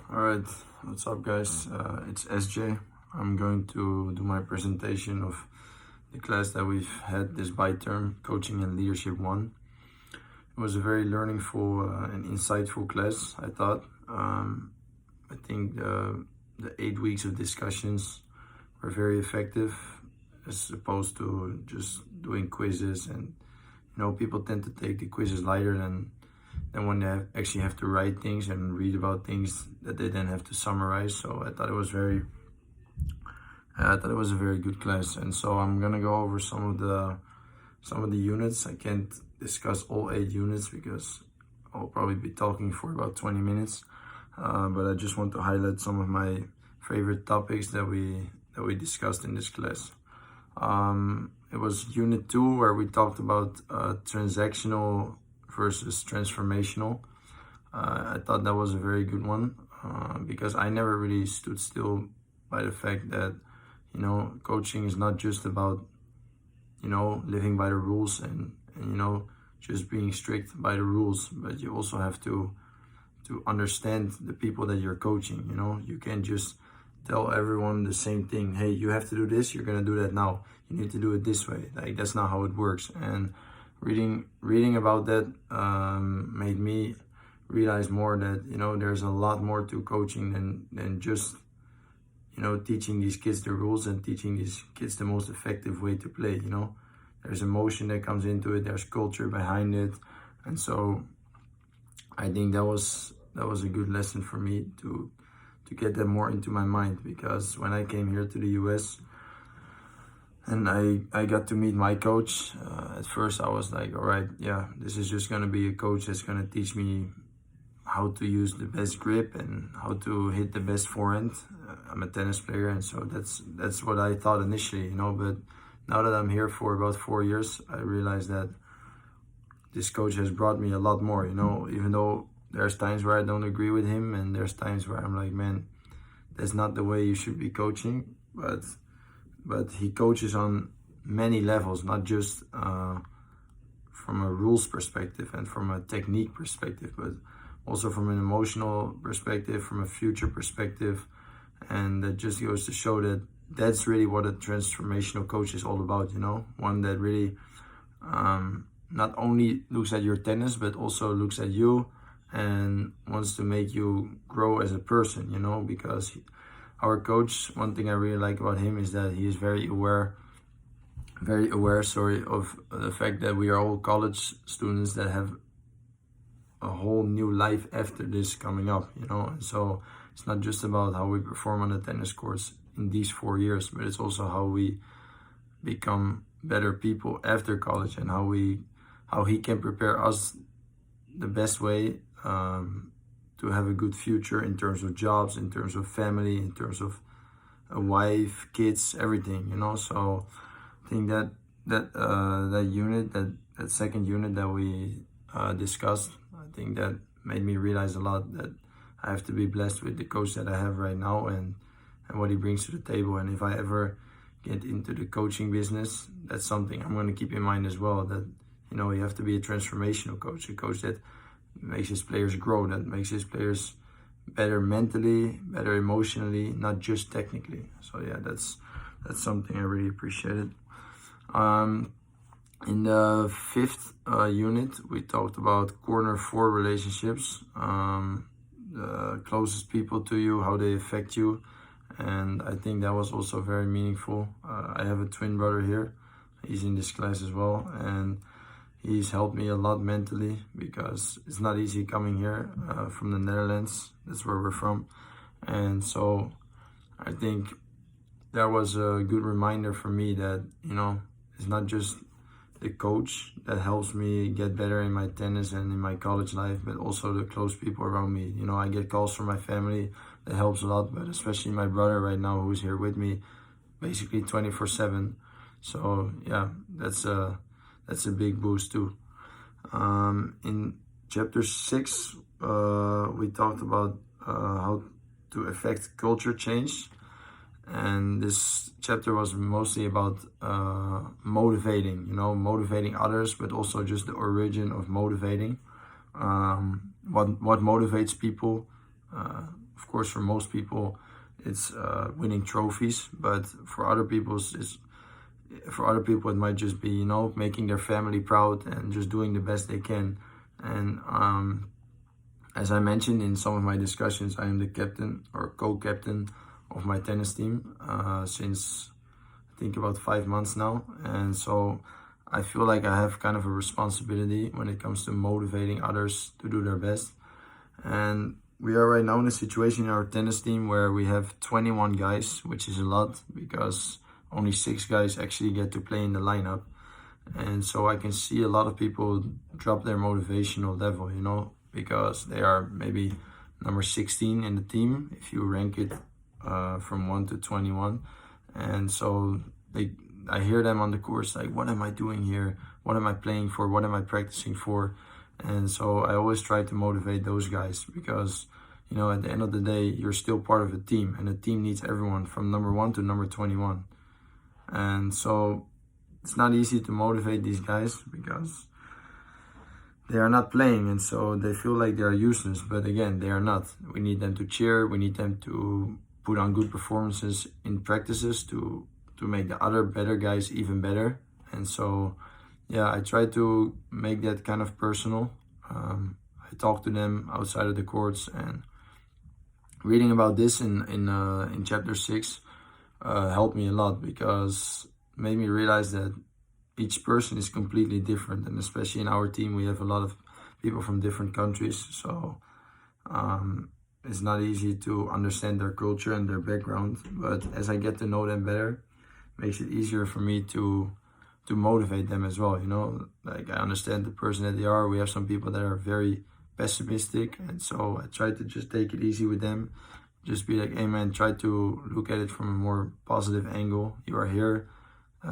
Alright, what's up guys? It's SJ. I'm going to do my presentation of the class that we've had this bi-term, Coaching and Leadership 1. It was a very learningful and insightful class, I thought. I think the 8 weeks of discussions were very effective as opposed to just doing quizzes, and people tend to take the quizzes lighter than when they actually have to write things and read about things that they then have to summarize. So I thought it was a very good class, and so I'm gonna go over some of the units. I can't discuss all 8 units because I'll probably be talking for about 20 minutes. But I just want to highlight some of my favorite topics that we discussed in this class. It was Unit 2 where we talked about transactional versus transformational. I thought that was a very good one because I never really stood still by the fact that coaching is not just about living by the rules and just being strict by the rules, but you also have to understand the people that you're coaching. You can't just tell everyone the same thing. Hey, you have to do this, you're gonna do that now, you need to do it this way. Like, that's not how it works. And reading about that made me realize more that there's a lot more to coaching than just teaching these kids the rules and teaching these kids the most effective way to play. There's emotion that comes into it, there's culture behind it. And so I think that was a good lesson for me to get that more into my mind, because when I came here to the US and I got to meet my coach, at first I was like, all right, yeah, this is just gonna be a coach that's gonna teach me how to use the best grip and how to hit the best forehand. I'm a tennis player, and so that's what I thought initially, but now that I'm here for about 4 years, I realize that this coach has brought me a lot more, even though there's times where I don't agree with him and there's times where I'm like, man, that's not the way you should be coaching. But he coaches on many levels, not just from a rules perspective and from a technique perspective, but also from an emotional perspective, from a future perspective. And that just goes to show that that's really what a transformational coach is all about, one that really not only looks at your tennis, but also looks at you and wants to make you grow as a person, because our coach, one thing I really like about him is that he is very aware, of the fact that we are all college students that have a whole new life after this coming up, and so it's not just about how we perform on the tennis courts in these 4 years, but it's also how we become better people after college, and how he can prepare us the best way to have a good future in terms of jobs, in terms of family, in terms of a wife, kids, everything, So I think that unit, that second unit that we discussed, I think that made me realize a lot that I have to be blessed with the coach that I have right now and what he brings to the table. And if I ever get into the coaching business, that's something I'm going to keep in mind as well, that you have to be a transformational coach, a coach that makes his players grow, that makes his players better mentally, better emotionally, not just technically. So yeah, that's something I really appreciated. In the 5th unit, we talked about corner 4 relationships, the closest people to you, how they affect you. And I think that was also very meaningful. I have a twin brother here. He's in this class as well, and he's helped me a lot mentally, because it's not easy coming here from the Netherlands. That's where we're from. And so I think that was a good reminder for me that, it's not just the coach that helps me get better in my tennis and in my college life, but also the close people around me. I get calls from my family, that helps a lot, but especially my brother right now, who's here with me basically 24/7. So yeah, that's a big boost too. In chapter 6, we talked about how to affect culture change. And this chapter was mostly about motivating others, but also just the origin of motivating. What motivates people, of course, for most people, it's winning trophies, but for other people, it might just be, you know, making their family proud and just doing the best they can. And as I mentioned in some of my discussions, I am the captain or co-captain of my tennis team since I think about 5 months now. And so I feel like I have kind of a responsibility when it comes to motivating others to do their best. And we are right now in a situation in our tennis team where we have 21 guys, which is a lot because only 6 guys actually get to play in the lineup. And so I can see a lot of people drop their motivational level, you know, because they are maybe number 16 in the team if you rank it from 1 to 21. And so I hear them on the course like, what am I doing here? What am I playing for? What am I practicing for? And so I always try to motivate those guys because, you know, at the end of the day, you're still part of a team, and a team needs everyone from number 1 to number 21. And so it's not easy to motivate these guys because they are not playing, and so they feel like they are useless. But again, they are not. We need them to cheer. We need them to put on good performances in practices to make the other better guys even better. And so, yeah, I try to make that kind of personal. I talk to them outside of the courts, and reading about this in chapter 6 helped me a lot because it made me realize that each person is completely different, and especially in our team, we have a lot of people from different countries. So it's not easy to understand their culture and their background. But as I get to know them better, it makes it easier for me to motivate them as well. You know, like I understand the person that they are. We have some people that are very pessimistic, and so I try to just take it easy with them. Just be like, hey man, try to look at it from a more positive angle. You are here.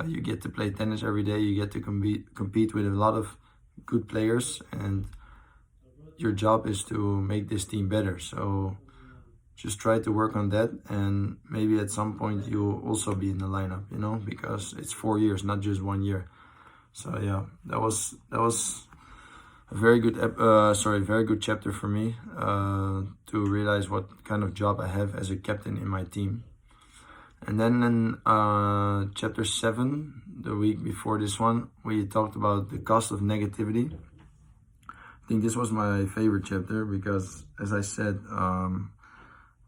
You get to play tennis every day. You get to compete with a lot of good players, and your job is to make this team better. So just try to work on that, and maybe at some point you'll also be in the lineup, you know, because it's 4 years, not just 1 year. So yeah, that was a very good very good chapter for me to realize what kind of job I have as a captain in my team. And then in chapter 7, the week before this one, we talked about the cost of negativity. I think this was my favorite chapter because, as I said,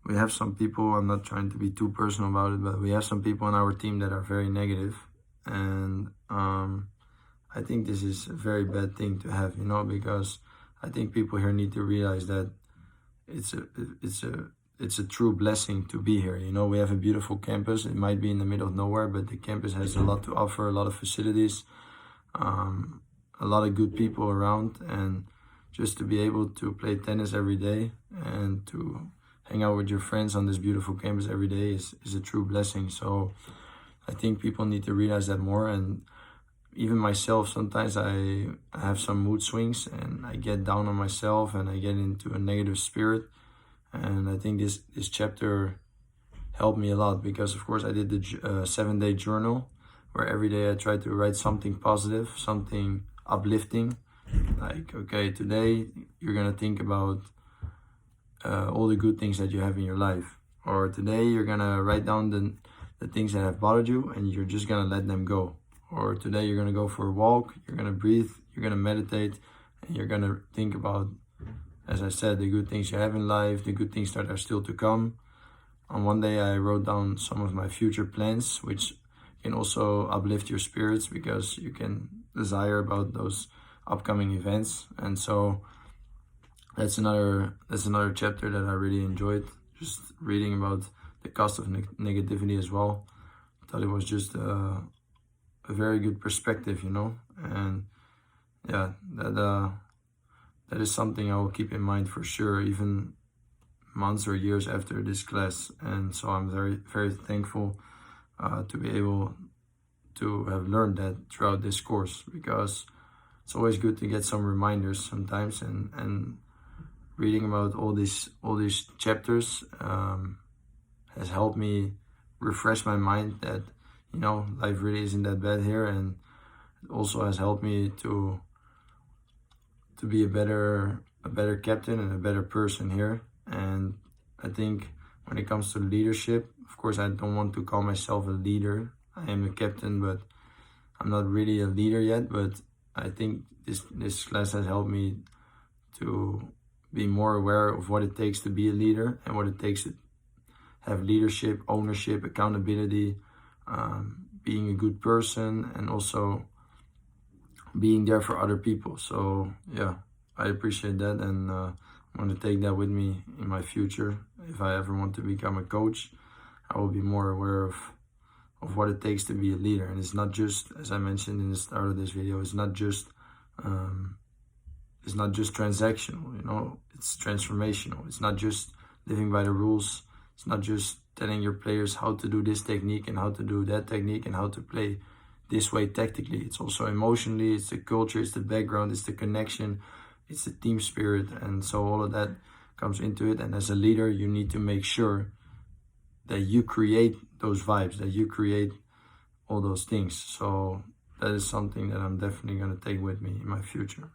we have some people, I'm not trying to be too personal about it, but we have some people on our team that are very negative. And I think this is a very bad thing to have, you know, because I think people here need to realize that it's a true blessing to be here. You know, we have a beautiful campus. It might be in the middle of nowhere, but the campus has a lot to offer, a lot of facilities, a lot of good people around. And just to be able to play tennis every day and to hang out with your friends on this beautiful campus every day is a true blessing. So I think people need to realize that more. And even myself, sometimes I have some mood swings and I get down on myself and I get into a negative spirit. And I think this chapter helped me a lot because, of course, I did the 7-day journal where every day I try to write something positive, something uplifting. Like, okay, today you're going to think about all the good things that you have in your life. Or today you're going to write down the things that have bothered you and you're just going to let them go. Or today you're going to go for a walk, you're going to breathe, you're going to meditate, and you're going to think about, as I said, the good things you have in life, the good things that are still to come. On one day I wrote down some of my future plans, which can also uplift your spirits because you can desire about those upcoming events. And so that's another chapter that I really enjoyed, just reading about the cost of negativity as well. I thought it was just a very good perspective, you know. And yeah, that is something I will keep in mind for sure, even months or years after this class. And so I'm very, very thankful to be able to have learned that throughout this course, because it's always good to get some reminders sometimes. And reading about all these chapters has helped me refresh my mind that, you know, life really isn't that bad here. And it also has helped me to be a better captain and a better person here. And I think when it comes to leadership, of course, I don't want to call myself a leader. I am a captain, but I'm not really a leader yet. But I think this class has helped me to be more aware of what it takes to be a leader and what it takes to have leadership, ownership, accountability, being a good person, and also being there for other people. So yeah, I appreciate that, and I'm going to take that with me in my future. If I ever want to become a coach, I will be more aware of what it takes to be a leader. And it's not just, as I mentioned in the start of this video, it's not just transactional, you know, it's transformational. It's not just living by the rules. It's not just telling your players how to do this technique and how to do that technique and how to play this way tactically. It's also emotionally, it's the culture, it's the background, it's the connection, it's the team spirit. And so all of that comes into it. And as a leader, you need to make sure that you create those vibes, that you create all those things. So that is something that I'm definitely going to take with me in my future.